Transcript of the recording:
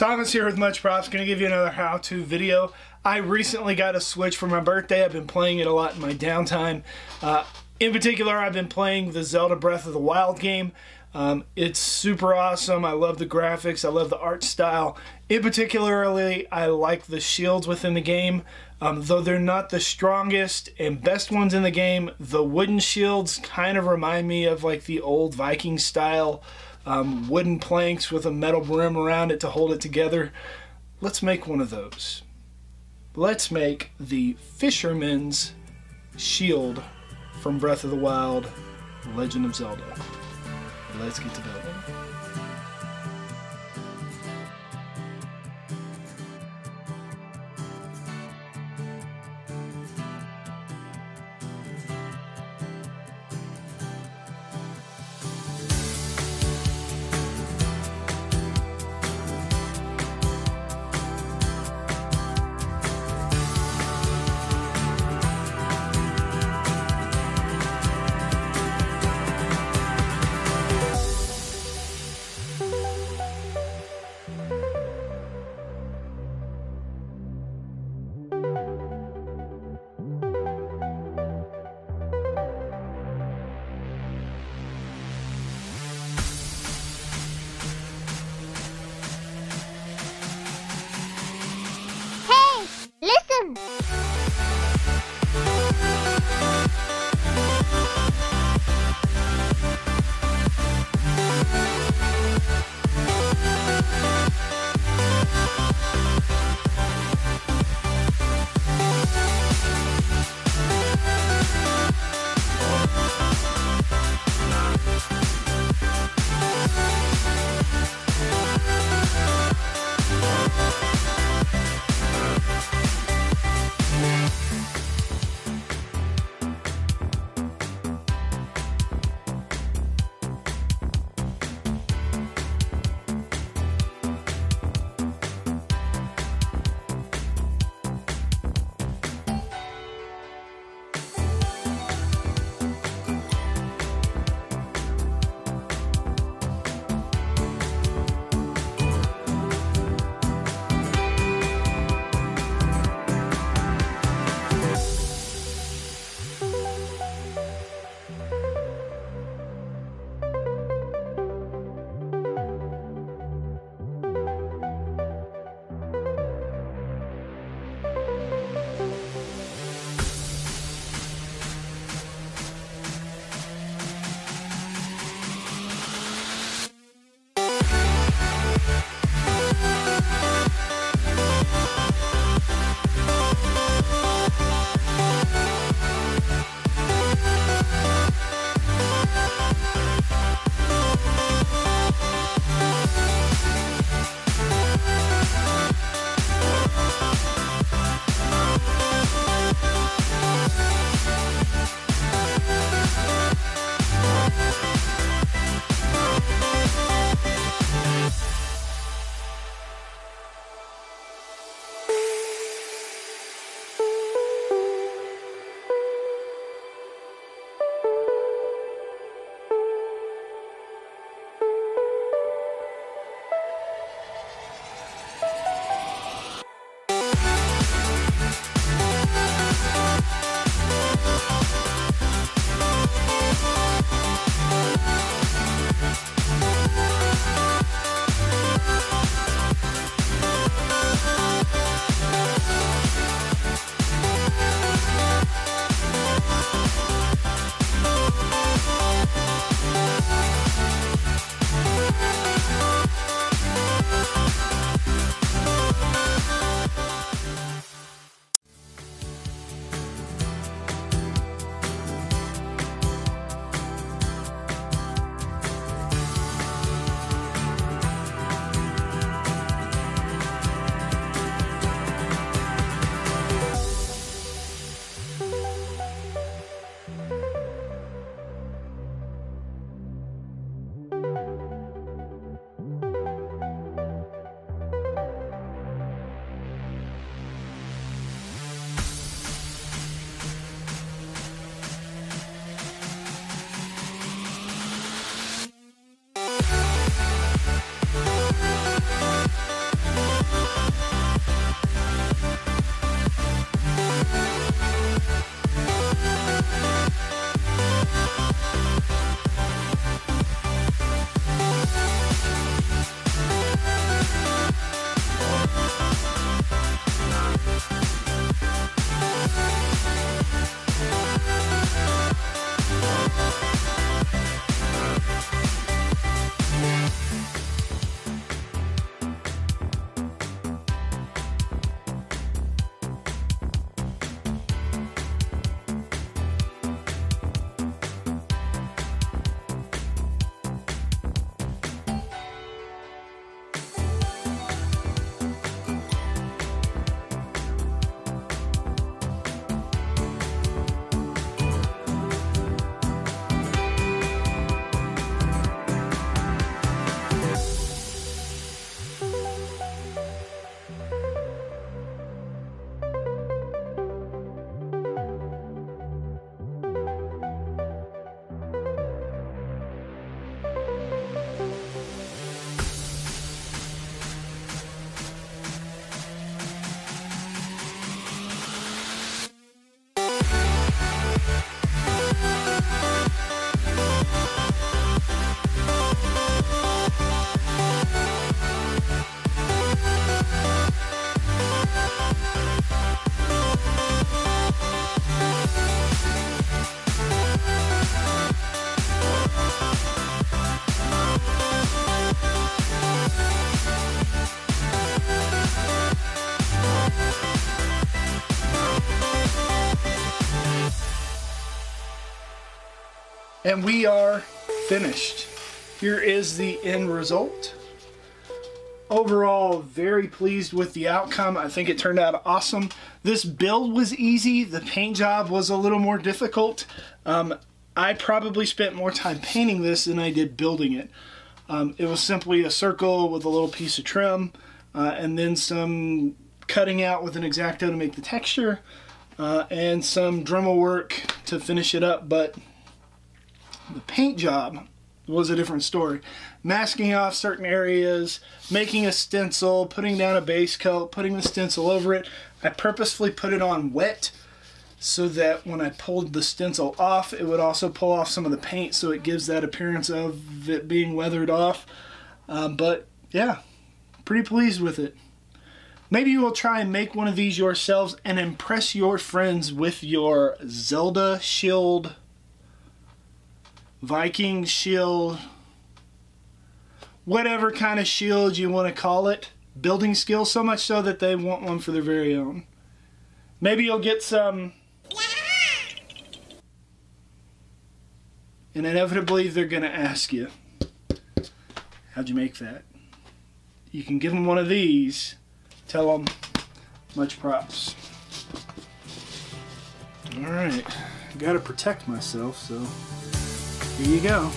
Thomas here with Much Props. Going to give you another how-to video. I recently got a Switch for my birthday. I've been playing it a lot in my downtime. In particular, I've been playing the Zelda Breath of the Wild game. It's super awesome. I love the graphics. I love the art style. In particularly, I like the shields within the game. Though they're not the strongest and best ones in the game, the wooden shields kind of remind me of like the old Viking style wooden planks with a metal brim around it to hold it together. Let's make one of those. Let's make the Fisherman's shield from Breath of the Wild, Legend of Zelda. Let's get to building. And we are finished. Here is the end result. Overall, very pleased with the outcome. I think it turned out awesome. This build was easy. The paint job was a little more difficult. I probably spent more time painting this than I did building it. It was simply a circle with a little piece of trim and then some cutting out with an X-Acto to make the texture and some Dremel work to finish it up. But the paint job was a different story. Masking off certain areas, making a stencil, putting down a base coat, putting the stencil over it. I purposefully put it on wet so that when I pulled the stencil off, it would also pull off some of the paint, so it gives that appearance of it being weathered off. But yeah, pretty pleased with it. Maybe you will try and make one of these yourselves and impress your friends with your Zelda shield, Viking shield, whatever kind of shield you want to call it, building skill, so much so that they want one for their very own. Maybe you'll get some, and inevitably they're going to ask you, how'd you make that? You can give them one of these, tell them much props. Alright, got to protect myself, so here you go.